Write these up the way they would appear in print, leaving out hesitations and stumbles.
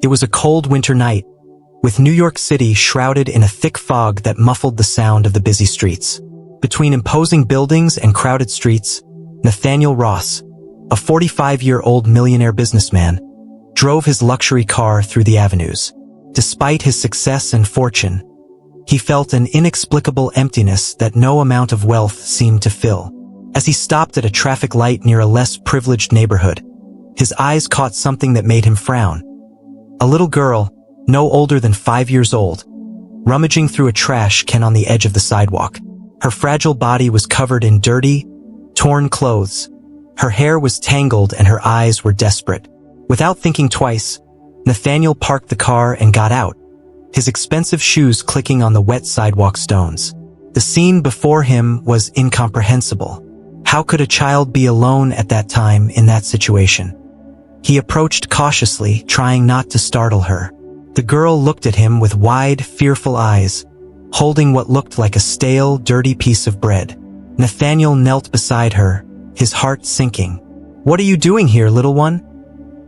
It was a cold winter night, with New York City shrouded in a thick fog that muffled the sound of the busy streets. Between imposing buildings and crowded streets, Nathaniel Ross, a 45-year-old millionaire businessman, drove his luxury car through the avenues. Despite his success and fortune, he felt an inexplicable emptiness that no amount of wealth seemed to fill. As he stopped at a traffic light near a less privileged neighborhood, his eyes caught something that made him frown. A little girl, no older than 5 years old, rummaging through a trash can on the edge of the sidewalk. Her fragile body was covered in dirty, torn clothes. Her hair was tangled and her eyes were desperate. Without thinking twice, Nathaniel parked the car and got out, his expensive shoes clicking on the wet sidewalk stones. The scene before him was incomprehensible. How could a child be alone at that time in that situation? He approached cautiously, trying not to startle her. The girl looked at him with wide, fearful eyes, holding what looked like a stale, dirty piece of bread. Nathaniel knelt beside her, his heart sinking. "What are you doing here, little one?"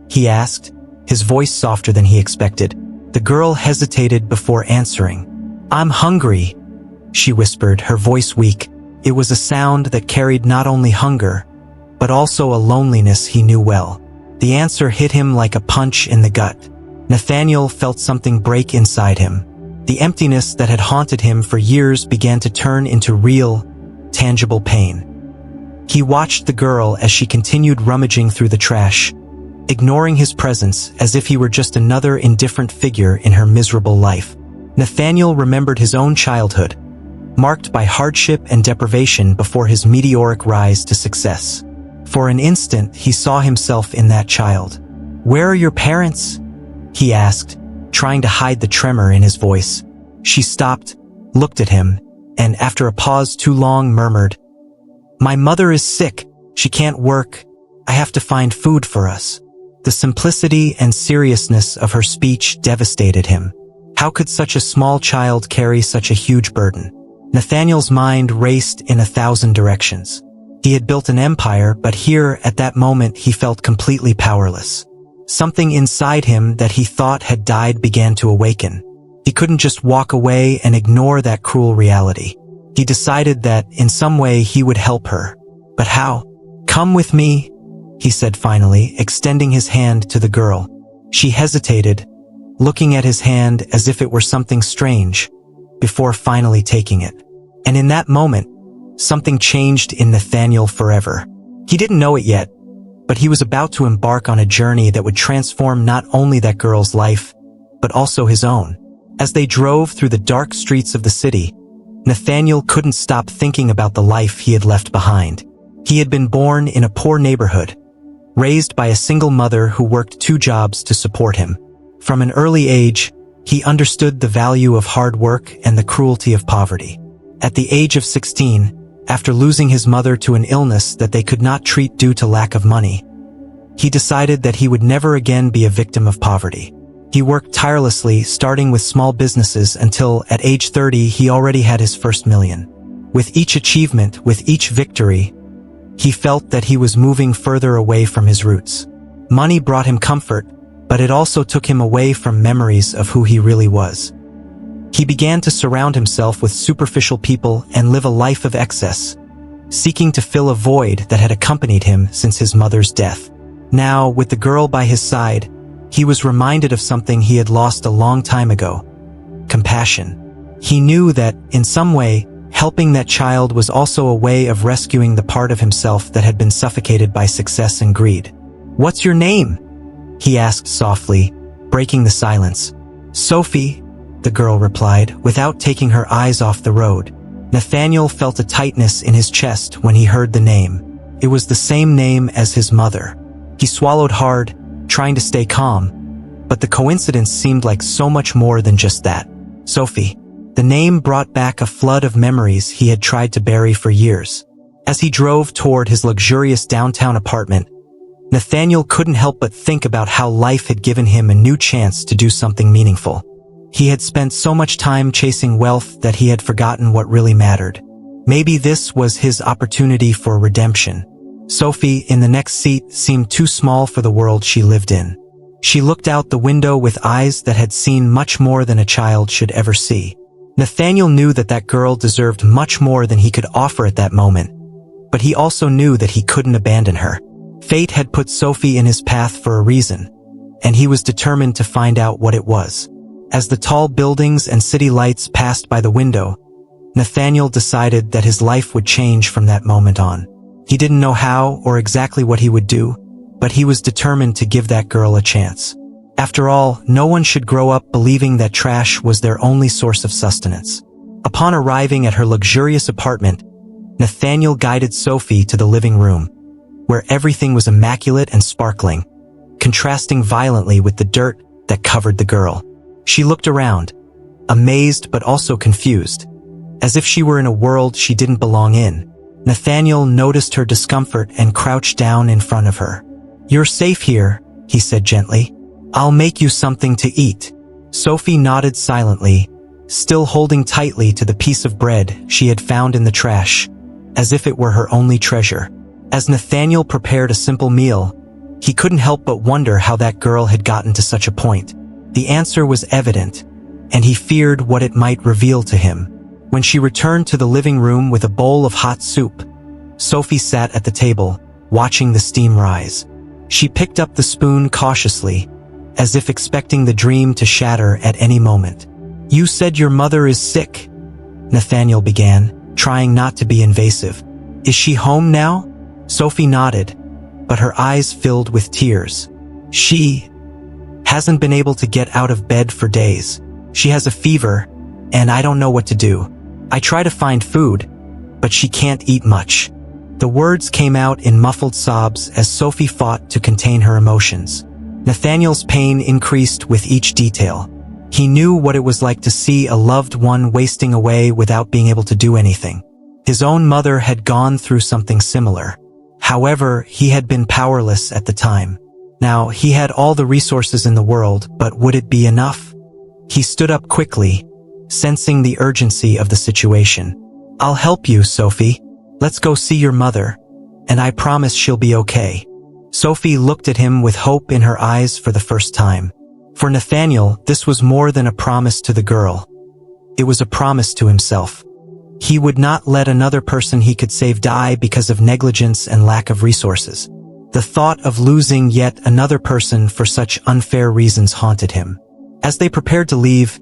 he asked, his voice softer than he expected. The girl hesitated before answering. "I'm hungry," she whispered, her voice weak. It was a sound that carried not only hunger, but also a loneliness he knew well. The answer hit him like a punch in the gut. Nathaniel felt something break inside him. The emptiness that had haunted him for years began to turn into real, tangible pain. He watched the girl as she continued rummaging through the trash, ignoring his presence as if he were just another indifferent figure in her miserable life. Nathaniel remembered his own childhood, marked by hardship and deprivation before his meteoric rise to success. For an instant, he saw himself in that child. "Where are your parents?" he asked, trying to hide the tremor in his voice. She stopped, looked at him, and after a pause too long murmured, "My mother is sick. She can't work. I have to find food for us." The simplicity and seriousness of her speech devastated him. How could such a small child carry such a huge burden? Nathaniel's mind raced in 1,000 directions. He had built an empire, but here, at that moment, he felt completely powerless. Something inside him that he thought had died began to awaken. He couldn't just walk away and ignore that cruel reality. He decided that, in some way, he would help her. But how? "Come with me," he said finally, extending his hand to the girl. She hesitated, looking at his hand as if it were something strange, before finally taking it. And in that moment, something changed in Nathaniel forever. He didn't know it yet, but he was about to embark on a journey that would transform not only that girl's life, but also his own. As they drove through the dark streets of the city, Nathaniel couldn't stop thinking about the life he had left behind. He had been born in a poor neighborhood, raised by a single mother who worked 2 jobs to support him. From an early age, he understood the value of hard work and the cruelty of poverty. At the age of 16, after losing his mother to an illness that they could not treat due to lack of money, he decided that he would never again be a victim of poverty. He worked tirelessly, starting with small businesses until, at age 30, he already had his first million. With each achievement, with each victory, he felt that he was moving further away from his roots. Money brought him comfort, but it also took him away from memories of who he really was. He began to surround himself with superficial people and live a life of excess, seeking to fill a void that had accompanied him since his mother's death. Now, with the girl by his side, he was reminded of something he had lost a long time ago: compassion. He knew that, in some way, helping that child was also a way of rescuing the part of himself that had been suffocated by success and greed. "What's your name?" he asked softly, breaking the silence. "Sophie," the girl replied, without taking her eyes off the road. Nathaniel felt a tightness in his chest when he heard the name. It was the same name as his mother. He swallowed hard, trying to stay calm, but the coincidence seemed like so much more than just that. Sophie. The name brought back a flood of memories he had tried to bury for years. As he drove toward his luxurious downtown apartment, Nathaniel couldn't help but think about how life had given him a new chance to do something meaningful. He had spent so much time chasing wealth that he had forgotten what really mattered. Maybe this was his opportunity for redemption. Sophie, in the next seat, seemed too small for the world she lived in. She looked out the window with eyes that had seen much more than a child should ever see. Nathaniel knew that that girl deserved much more than he could offer at that moment, but he also knew that he couldn't abandon her. Fate had put Sophie in his path for a reason, and he was determined to find out what it was. As the tall buildings and city lights passed by the window, Nathaniel decided that his life would change from that moment on. He didn't know how or exactly what he would do, but he was determined to give that girl a chance. After all, no one should grow up believing that trash was their only source of sustenance. Upon arriving at her luxurious apartment, Nathaniel guided Sophie to the living room, where everything was immaculate and sparkling, contrasting violently with the dirt that covered the girl. She looked around, amazed but also confused, as if she were in a world she didn't belong in. Nathaniel noticed her discomfort and crouched down in front of her. "You're safe here," he said gently. "I'll make you something to eat." Sophie nodded silently, still holding tightly to the piece of bread she had found in the trash, as if it were her only treasure. As Nathaniel prepared a simple meal, he couldn't help but wonder how that girl had gotten to such a point. The answer was evident, and he feared what it might reveal to him. When she returned to the living room with a bowl of hot soup, Sophie sat at the table, watching the steam rise. She picked up the spoon cautiously, as if expecting the dream to shatter at any moment. "You said your mother is sick," Nathaniel began, trying not to be invasive. "Is she home now?" Sophie nodded, but her eyes filled with tears. "She hasn't been able to get out of bed for days. She has a fever, and I don't know what to do. I try to find food, but she can't eat much." The words came out in muffled sobs as Sophie fought to contain her emotions. Nathaniel's pain increased with each detail. He knew what it was like to see a loved one wasting away without being able to do anything. His own mother had gone through something similar. However, he had been powerless at the time. Now, he had all the resources in the world, but would it be enough? He stood up quickly, sensing the urgency of the situation. "I'll help you, Sophie. Let's go see your mother, and I promise she'll be okay." Sophie looked at him with hope in her eyes for the first time. For Nathaniel, this was more than a promise to the girl. It was a promise to himself. He would not let another person he could save die because of negligence and lack of resources. The thought of losing yet another person for such unfair reasons haunted him. As they prepared to leave,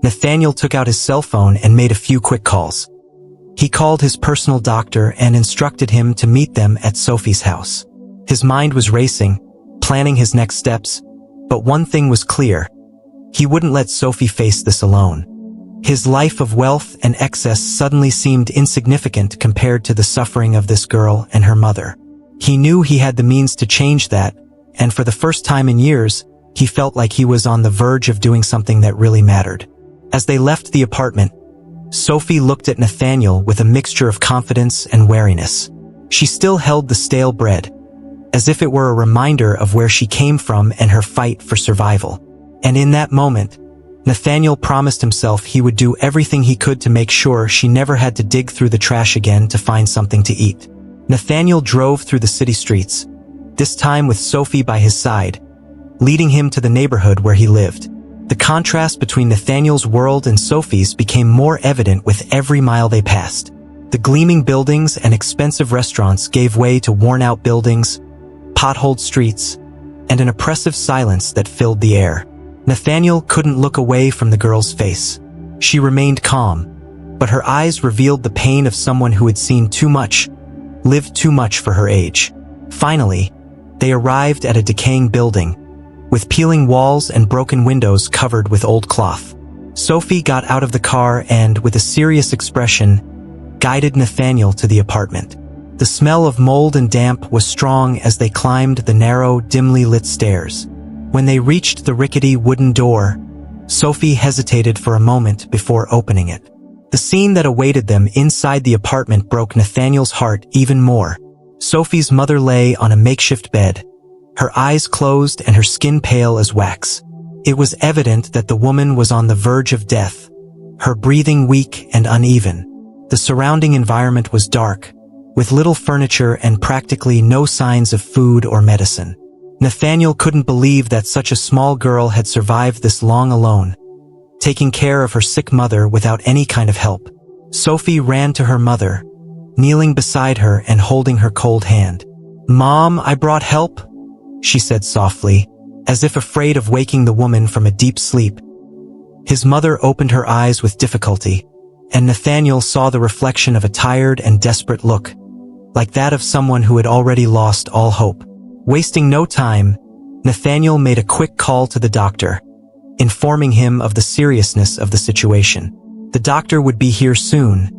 Nathaniel took out his cell phone and made a few quick calls. He called his personal doctor and instructed him to meet them at Sophie's house. His mind was racing, planning his next steps, but one thing was clear. He wouldn't let Sophie face this alone. His life of wealth and excess suddenly seemed insignificant compared to the suffering of this girl and her mother. He knew he had the means to change that, and for the first time in years, he felt like he was on the verge of doing something that really mattered. As they left the apartment, Sophie looked at Nathaniel with a mixture of confidence and wariness. She still held the stale bread, as if it were a reminder of where she came from and her fight for survival. And in that moment, Nathaniel promised himself he would do everything he could to make sure she never had to dig through the trash again to find something to eat. Nathaniel drove through the city streets, this time with Sophie by his side, leading him to the neighborhood where he lived. The contrast between Nathaniel's world and Sophie's became more evident with every mile they passed. The gleaming buildings and expensive restaurants gave way to worn-out buildings, potholed streets, and an oppressive silence that filled the air. Nathaniel couldn't look away from the girl's face. She remained calm, but her eyes revealed the pain of someone who had seen too much, lived too much for her age. Finally, they arrived at a decaying building, with peeling walls and broken windows covered with old cloth. Sophie got out of the car and, with a serious expression, guided Nathaniel to the apartment. The smell of mold and damp was strong as they climbed the narrow, dimly lit stairs. When they reached the rickety wooden door, Sophie hesitated for a moment before opening it. The scene that awaited them inside the apartment broke Nathaniel's heart even more. Sophie's mother lay on a makeshift bed, her eyes closed and her skin pale as wax. It was evident that the woman was on the verge of death, her breathing weak and uneven. The surrounding environment was dark, with little furniture and practically no signs of food or medicine. Nathaniel couldn't believe that such a small girl had survived this long alone, taking care of her sick mother without any kind of help. Sophie ran to her mother, kneeling beside her and holding her cold hand. "Mom, I brought help," she said softly, as if afraid of waking the woman from a deep sleep. His mother opened her eyes with difficulty, and Nathaniel saw the reflection of a tired and desperate look, like that of someone who had already lost all hope. Wasting no time, Nathaniel made a quick call to the doctor, informing him of the seriousness of the situation. The doctor would be here soon,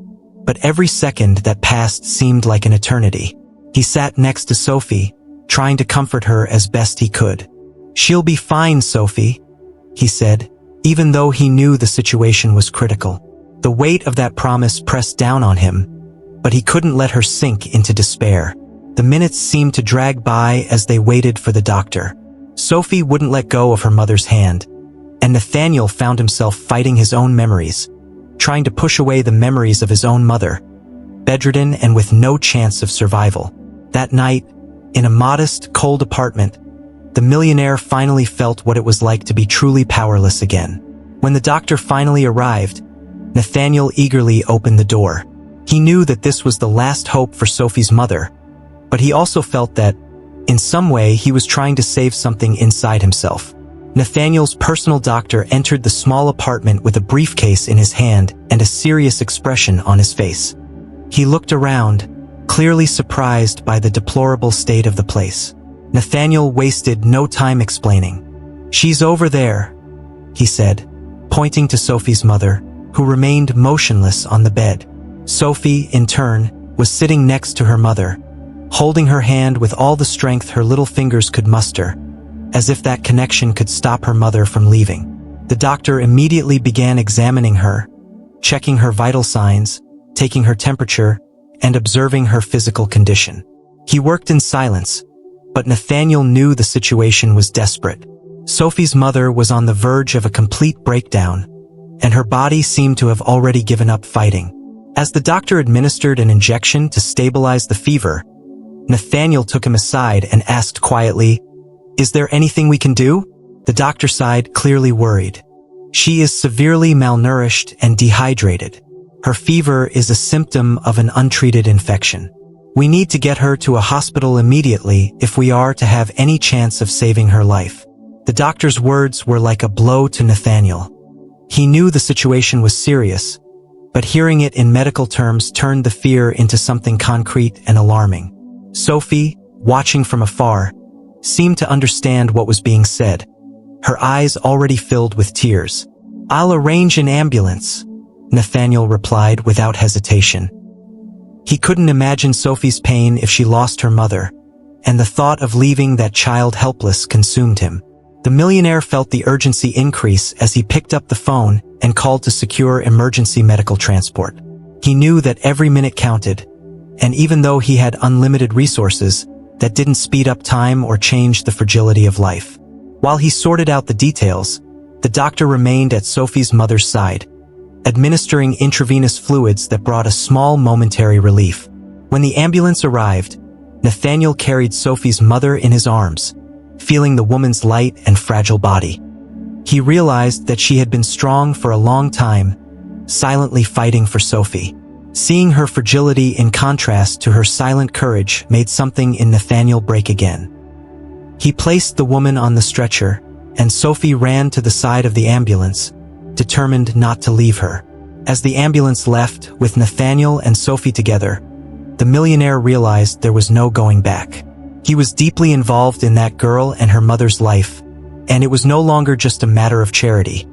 but every second that passed seemed like an eternity. He sat next to Sophie, trying to comfort her as best he could. "She'll be fine, Sophie," he said, even though he knew the situation was critical. The weight of that promise pressed down on him, but he couldn't let her sink into despair. The minutes seemed to drag by as they waited for the doctor. Sophie wouldn't let go of her mother's hand, and Nathaniel found himself fighting his own memories, trying to push away the memories of his own mother, bedridden and with no chance of survival. That night, in a modest, cold apartment, the millionaire finally felt what it was like to be truly powerless again. When the doctor finally arrived, Nathaniel eagerly opened the door. He knew that this was the last hope for Sophie's mother, but he also felt that, in some way, he was trying to save something inside himself. Nathaniel's personal doctor entered the small apartment with a briefcase in his hand and a serious expression on his face. He looked around, clearly surprised by the deplorable state of the place. Nathaniel wasted no time explaining. "She's over there," he said, pointing to Sophie's mother, who remained motionless on the bed. Sophie, in turn, was sitting next to her mother, holding her hand with all the strength her little fingers could muster, as if that connection could stop her mother from leaving. The doctor immediately began examining her, checking her vital signs, taking her temperature, and observing her physical condition. He worked in silence, but Nathaniel knew the situation was desperate. Sophie's mother was on the verge of a complete breakdown, and her body seemed to have already given up fighting. As the doctor administered an injection to stabilize the fever, Nathaniel took him aside and asked quietly, "Is there anything we can do?" The doctor sighed, clearly worried. "She is severely malnourished and dehydrated. Her fever is a symptom of an untreated infection. We need to get her to a hospital immediately if we are to have any chance of saving her life." The doctor's words were like a blow to Nathaniel. He knew the situation was serious, but hearing it in medical terms turned the fear into something concrete and alarming. Sophie, watching from afar, seemed to understand what was being said, her eyes already filled with tears. "I'll arrange an ambulance," Nathaniel replied without hesitation. He couldn't imagine Sophie's pain if she lost her mother, and the thought of leaving that child helpless consumed him. The millionaire felt the urgency increase as he picked up the phone and called to secure emergency medical transport. He knew that every minute counted, and even though he had unlimited resources, that didn't speed up time or change the fragility of life. While he sorted out the details, the doctor remained at Sophie's mother's side, administering intravenous fluids that brought a small momentary relief. When the ambulance arrived, Nathaniel carried Sophie's mother in his arms, feeling the woman's light and fragile body. He realized that she had been strong for a long time, silently fighting for Sophie. Seeing her fragility in contrast to her silent courage made something in Nathaniel break again. He placed the woman on the stretcher, and Sophie ran to the side of the ambulance, determined not to leave her. As the ambulance left, with Nathaniel and Sophie together, the millionaire realized there was no going back. He was deeply involved in that girl and her mother's life, and it was no longer just a matter of charity.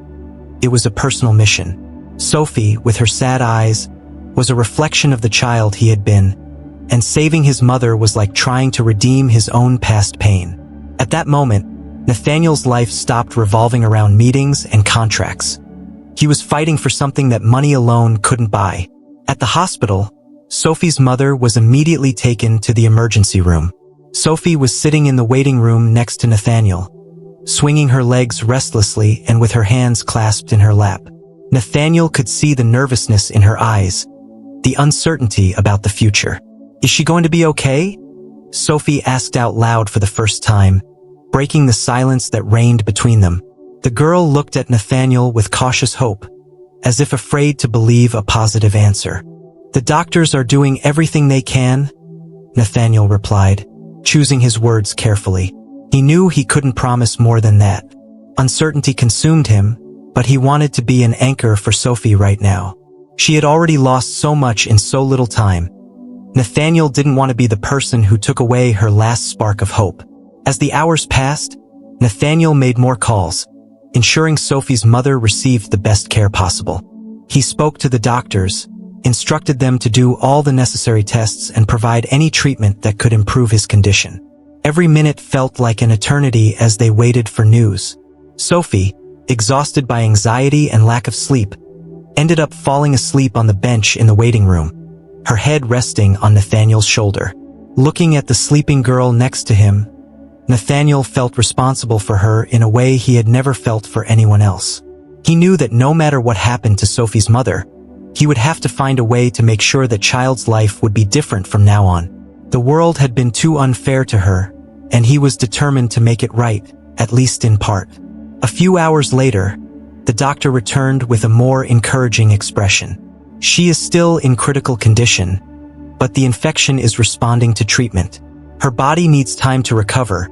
It was a personal mission. Sophie, with her sad eyes, was a reflection of the child he had been, and saving his mother was like trying to redeem his own past pain. At that moment, Nathaniel's life stopped revolving around meetings and contracts. He was fighting for something that money alone couldn't buy. At the hospital, Sophie's mother was immediately taken to the emergency room. Sophie was sitting in the waiting room next to Nathaniel, swinging her legs restlessly and with her hands clasped in her lap. Nathaniel could see the nervousness in her eyes, the uncertainty about the future. "Is she going to be okay?" Sophie asked out loud for the first time, breaking the silence that reigned between them. The girl looked at Nathaniel with cautious hope, as if afraid to believe a positive answer. "The doctors are doing everything they can," Nathaniel replied, choosing his words carefully. He knew he couldn't promise more than that. Uncertainty consumed him, but he wanted to be an anchor for Sophie right now. She had already lost so much in so little time. Nathaniel didn't want to be the person who took away her last spark of hope. As the hours passed, Nathaniel made more calls, ensuring Sophie's mother received the best care possible. He spoke to the doctors, instructed them to do all the necessary tests and provide any treatment that could improve his condition. Every minute felt like an eternity as they waited for news. Sophie, exhausted by anxiety and lack of sleep, ended up falling asleep on the bench in the waiting room, her head resting on Nathaniel's shoulder. Looking at the sleeping girl next to him, Nathaniel felt responsible for her in a way he had never felt for anyone else. He knew that no matter what happened to Sophie's mother, he would have to find a way to make sure that child's life would be different from now on. The world had been too unfair to her, and he was determined to make it right, at least in part. A few hours later, the doctor returned with a more encouraging expression. "She is still in critical condition, but the infection is responding to treatment. Her body needs time to recover,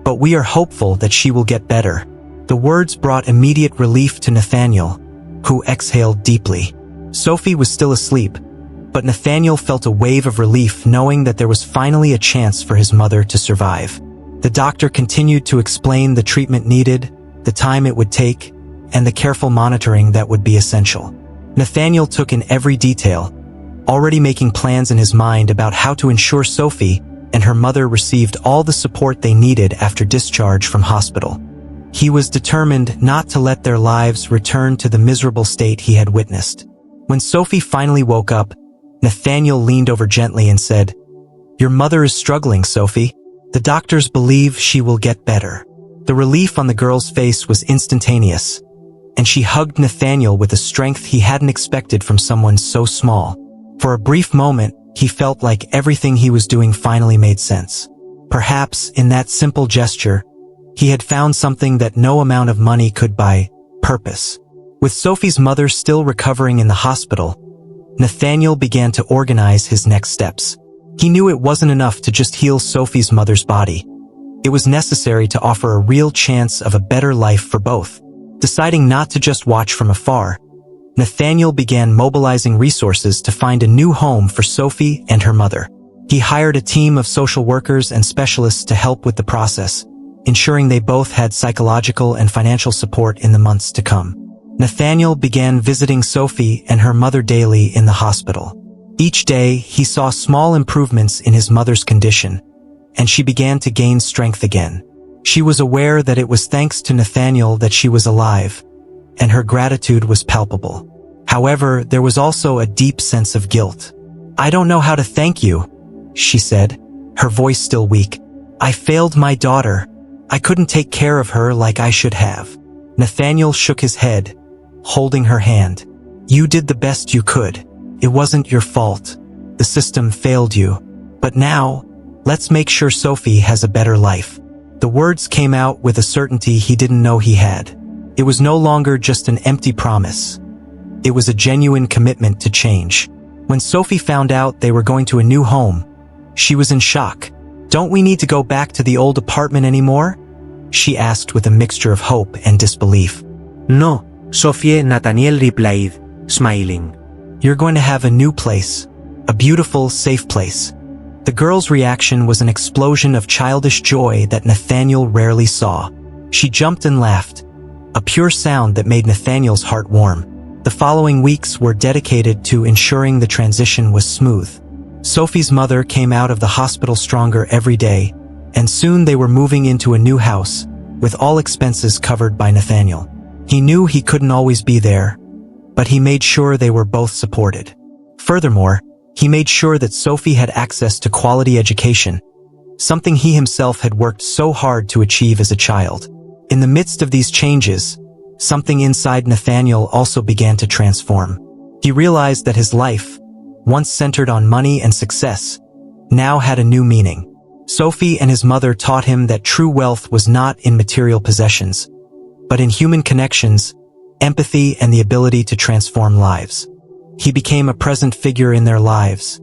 but we are hopeful that she will get better." The words brought immediate relief to Nathaniel, who exhaled deeply. Sophie was still asleep, but Nathaniel felt a wave of relief knowing that there was finally a chance for his mother to survive. The doctor continued to explain the treatment needed, the time it would take, and the careful monitoring that would be essential. Nathaniel took in every detail, already making plans in his mind about how to ensure Sophie and her mother received all the support they needed after discharge from hospital. He was determined not to let their lives return to the miserable state he had witnessed. When Sophie finally woke up, Nathaniel leaned over gently and said, "Your mother is struggling, Sophie. The doctors believe she will get better." The relief on the girl's face was instantaneous, and she hugged Nathaniel with a strength he hadn't expected from someone so small. For a brief moment, he felt like everything he was doing finally made sense. Perhaps, in that simple gesture, he had found something that no amount of money could buy: purpose. With Sophie's mother still recovering in the hospital, Nathaniel began to organize his next steps. He knew it wasn't enough to just heal Sophie's mother's body. It was necessary to offer a real chance of a better life for both. Deciding not to just watch from afar, Nathaniel began mobilizing resources to find a new home for Sophie and her mother. He hired a team of social workers and specialists to help with the process, ensuring they both had psychological and financial support in the months to come. Nathaniel began visiting Sophie and her mother daily in the hospital. Each day, he saw small improvements in his mother's condition, and she began to gain strength again. She was aware that it was thanks to Nathaniel that she was alive, and her gratitude was palpable. However, there was also a deep sense of guilt. "I don't know how to thank you," she said, her voice still weak. "I failed my daughter. I couldn't take care of her like I should have." Nathaniel shook his head, holding her hand. "You did the best you could. It wasn't your fault. The system failed you. But now, let's make sure Sophie has a better life." The words came out with a certainty he didn't know he had. It was no longer just an empty promise. It was a genuine commitment to change. When Sophie found out they were going to a new home, she was in shock. "Don't we need to go back to the old apartment anymore?" she asked with a mixture of hope and disbelief. "No," Sophie, Nathaniel replied, smiling. "You're going to have a new place. A beautiful, safe place." The girl's reaction was an explosion of childish joy that Nathaniel rarely saw. She jumped and laughed, a pure sound that made Nathaniel's heart warm. The following weeks were dedicated to ensuring the transition was smooth. Sophie's mother came out of the hospital stronger every day, and soon they were moving into a new house, with all expenses covered by Nathaniel. He knew he couldn't always be there, but he made sure they were both supported. Furthermore, he made sure that Sophie had access to quality education, something he himself had worked so hard to achieve as a child. In the midst of these changes, something inside Nathaniel also began to transform. He realized that his life, once centered on money and success, now had a new meaning. Sophie and his mother taught him that true wealth was not in material possessions, but in human connections, empathy, and the ability to transform lives. He became a present figure in their lives,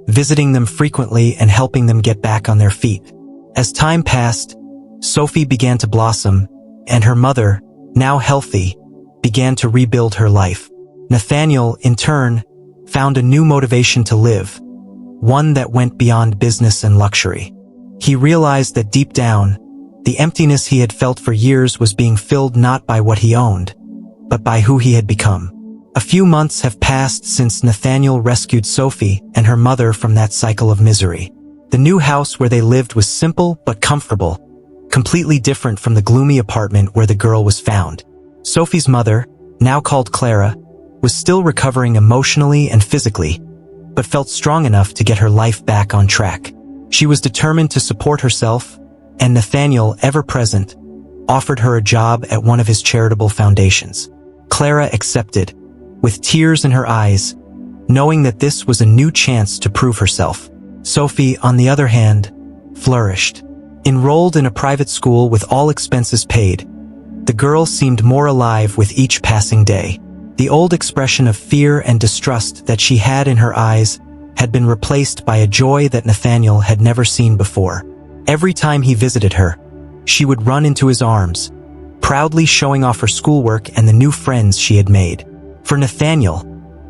visiting them frequently and helping them get back on their feet. As time passed, Sophie began to blossom, and her mother, now healthy, began to rebuild her life. Nathaniel, in turn, found a new motivation to live, one that went beyond business and luxury. He realized that deep down, the emptiness he had felt for years was being filled not by what he owned, but by who he had become. A few months have passed since Nathaniel rescued Sophie and her mother from that cycle of misery. The new house where they lived was simple but comfortable, completely different from the gloomy apartment where the girl was found. Sophie's mother, now called Clara, was still recovering emotionally and physically, but felt strong enough to get her life back on track. She was determined to support herself, and Nathaniel, ever present, offered her a job at one of his charitable foundations. Clara accepted, with tears in her eyes, knowing that this was a new chance to prove herself. Sophie, on the other hand, flourished. Enrolled in a private school with all expenses paid, the girl seemed more alive with each passing day. The old expression of fear and distrust that she had in her eyes had been replaced by a joy that Nathaniel had never seen before. Every time he visited her, she would run into his arms, proudly showing off her schoolwork and the new friends she had made. For Nathaniel,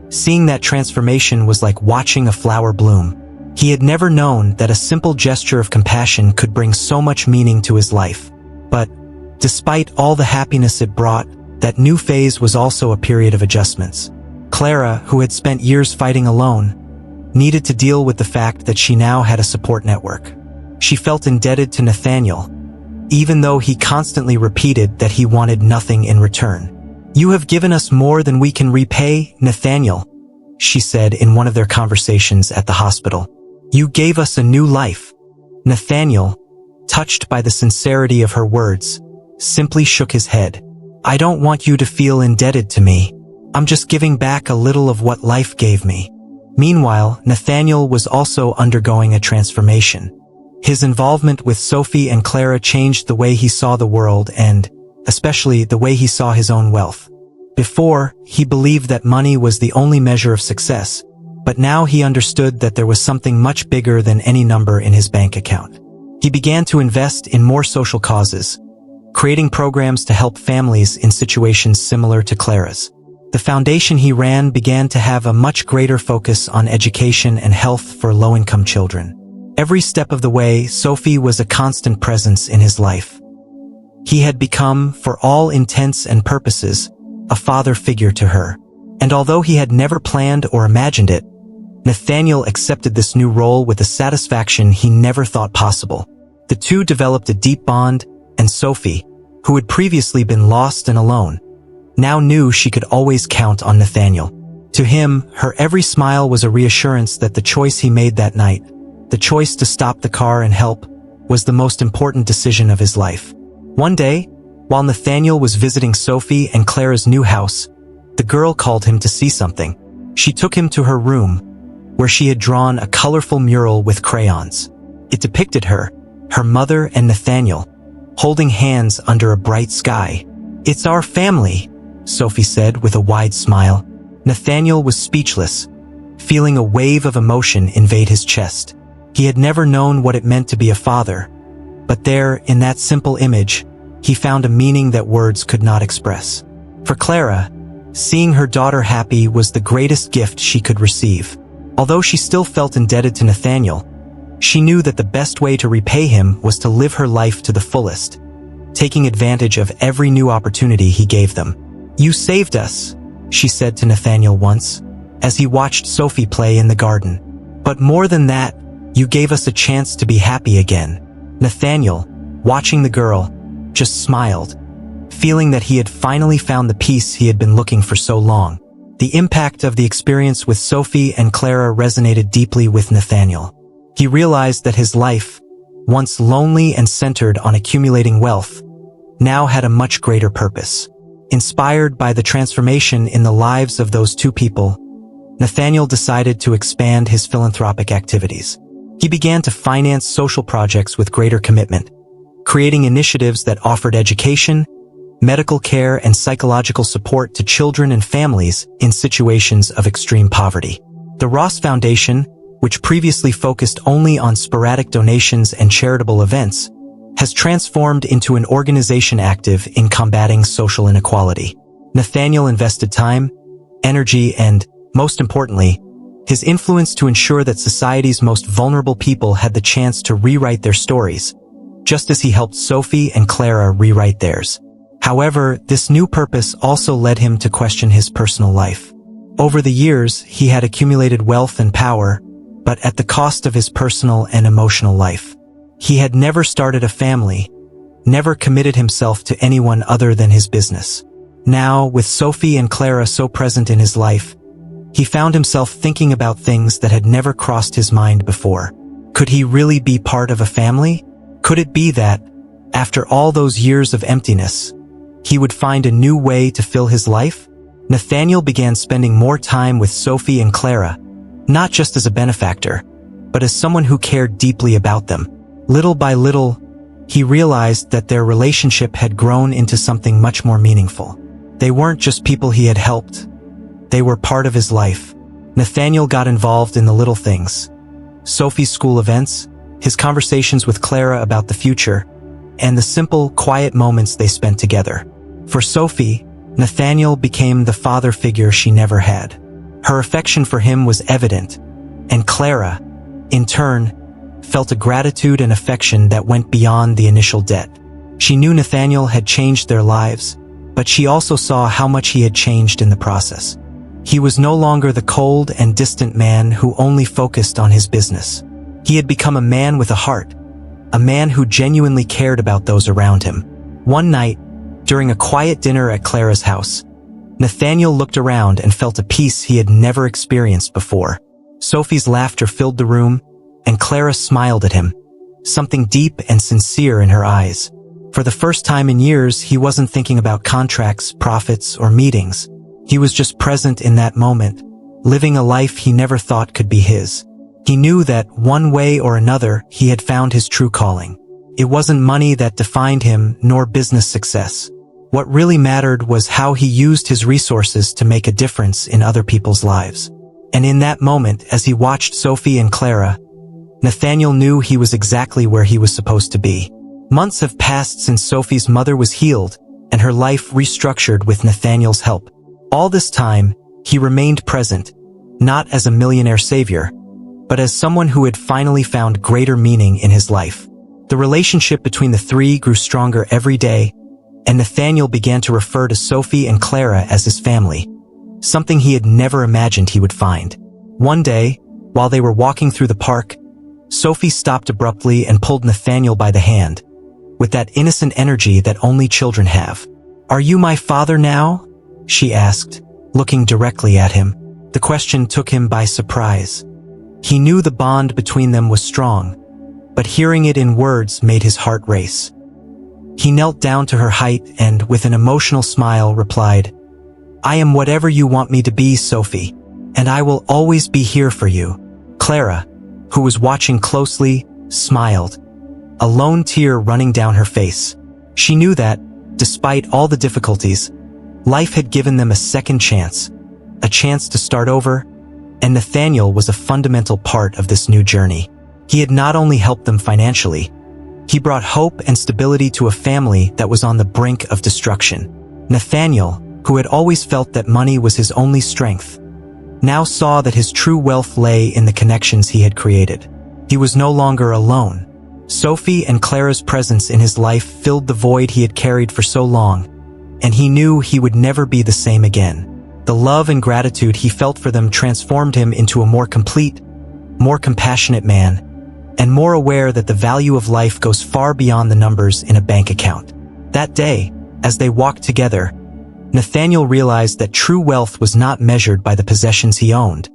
seeing that transformation was like watching a flower bloom. He had never known that a simple gesture of compassion could bring so much meaning to his life. But, despite all the happiness it brought, that new phase was also a period of adjustments. Clara, who had spent years fighting alone, needed to deal with the fact that she now had a support network. She felt indebted to Nathaniel, even though he constantly repeated that he wanted nothing in return. "You have given us more than we can repay, Nathaniel," she said in one of their conversations at the hospital. "You gave us a new life." Nathaniel, touched by the sincerity of her words, simply shook his head. "I don't want you to feel indebted to me. I'm just giving back a little of what life gave me." Meanwhile, Nathaniel was also undergoing a transformation. His involvement with Sophie and Clara changed the way he saw the world and, especially, the way he saw his own wealth. Before, he believed that money was the only measure of success, but now he understood that there was something much bigger than any number in his bank account. He began to invest in more social causes, creating programs to help families in situations similar to Clara's. The foundation he ran began to have a much greater focus on education and health for low-income children. Every step of the way, Sophie was a constant presence in his life. He had become, for all intents and purposes, a father figure to her. And although he had never planned or imagined it, Nathaniel accepted this new role with a satisfaction he never thought possible. The two developed a deep bond, and Sophie, who had previously been lost and alone, now knew she could always count on Nathaniel. To him, her every smile was a reassurance that the choice he made that night, the choice to stop the car and help, was the most important decision of his life. One day, while Nathaniel was visiting Sophie and Clara's new house, the girl called him to see something. She took him to her room, where she had drawn a colorful mural with crayons. It depicted her mother and Nathaniel, holding hands under a bright sky. "It's our family," Sophie said with a wide smile. Nathaniel was speechless, feeling a wave of emotion invade his chest. He had never known what it meant to be a father, but there, in that simple image, he found a meaning that words could not express. For Clara, seeing her daughter happy was the greatest gift she could receive. Although she still felt indebted to Nathaniel, she knew that the best way to repay him was to live her life to the fullest, taking advantage of every new opportunity he gave them. "You saved us," she said to Nathaniel once, as he watched Sophie play in the garden. "But more than that, you gave us a chance to be happy again." Nathaniel, watching the girl, just smiled, feeling that he had finally found the peace he had been looking for so long. The impact of the experience with Sophie and Clara resonated deeply with Nathaniel. He realized that his life, once lonely and centered on accumulating wealth, now had a much greater purpose. Inspired by the transformation in the lives of those two people, Nathaniel decided to expand his philanthropic activities. He began to finance social projects with greater commitment, creating initiatives that offered education, medical care, and psychological support to children and families in situations of extreme poverty. The Ross Foundation, which previously focused only on sporadic donations and charitable events, has transformed into an organization active in combating social inequality. Nathaniel invested time, energy, and, most importantly, his influence to ensure that society's most vulnerable people had the chance to rewrite their stories, just as he helped Sophie and Clara rewrite theirs. However, this new purpose also led him to question his personal life. Over the years, he had accumulated wealth and power, but at the cost of his personal and emotional life. He had never started a family, never committed himself to anyone other than his business. Now, with Sophie and Clara so present in his life, he found himself thinking about things that had never crossed his mind before. Could he really be part of a family? Could it be that, after all those years of emptiness, he would find a new way to fill his life? Nathaniel began spending more time with Sophie and Clara, not just as a benefactor, but as someone who cared deeply about them. Little by little, he realized that their relationship had grown into something much more meaningful. They weren't just people he had helped. They were part of his life. Nathaniel got involved in the little things: Sophie's school events, his conversations with Clara about the future, and the simple, quiet moments they spent together. For Sophie, Nathaniel became the father figure she never had. Her affection for him was evident, and Clara, in turn, felt a gratitude and affection that went beyond the initial debt. She knew Nathaniel had changed their lives, but she also saw how much he had changed in the process. He was no longer the cold and distant man who only focused on his business. He had become a man with a heart, a man who genuinely cared about those around him. One night, during a quiet dinner at Clara's house, Nathaniel looked around and felt a peace he had never experienced before. Sophie's laughter filled the room, and Clara smiled at him, something deep and sincere in her eyes. For the first time in years, he wasn't thinking about contracts, profits, or meetings. He was just present in that moment, living a life he never thought could be his. He knew that, one way or another, he had found his true calling. It wasn't money that defined him, nor business success. What really mattered was how he used his resources to make a difference in other people's lives. And in that moment, as he watched Sophie and Clara, Nathaniel knew he was exactly where he was supposed to be. Months have passed since Sophie's mother was healed, and her life restructured with Nathaniel's help. All this time, he remained present, not as a millionaire savior, but as someone who had finally found greater meaning in his life. The relationship between the three grew stronger every day, and Nathaniel began to refer to Sophie and Clara as his family, something he had never imagined he would find. One day, while they were walking through the park, Sophie stopped abruptly and pulled Nathaniel by the hand, with that innocent energy that only children have. "Are you my father now?" she asked, looking directly at him. The question took him by surprise. He knew the bond between them was strong, but hearing it in words made his heart race. He knelt down to her height and, with an emotional smile, replied, "I am whatever you want me to be, Sophie, and I will always be here for you." Clara, who was watching closely, smiled, a lone tear running down her face. She knew that, despite all the difficulties, life had given them a second chance, a chance to start over, and Nathaniel was a fundamental part of this new journey. He had not only helped them financially, he brought hope and stability to a family that was on the brink of destruction. Nathaniel, who had always felt that money was his only strength, now saw that his true wealth lay in the connections he had created. He was no longer alone. Sophie and Clara's presence in his life filled the void he had carried for so long, and he knew he would never be the same again. The love and gratitude he felt for them transformed him into a more complete, more compassionate man, and more aware that the value of life goes far beyond the numbers in a bank account. That day, as they walked together, Nathaniel realized that true wealth was not measured by the possessions he owned,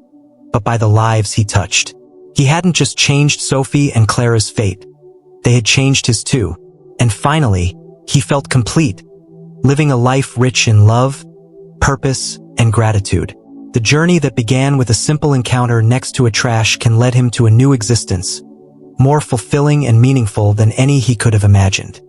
but by the lives he touched. He hadn't just changed Sophie and Clara's fate, they had changed his too. And finally, he felt complete, living a life rich in love, purpose, and gratitude. The journey that began with a simple encounter next to a trash can lead him to a new existence, more fulfilling and meaningful than any he could have imagined.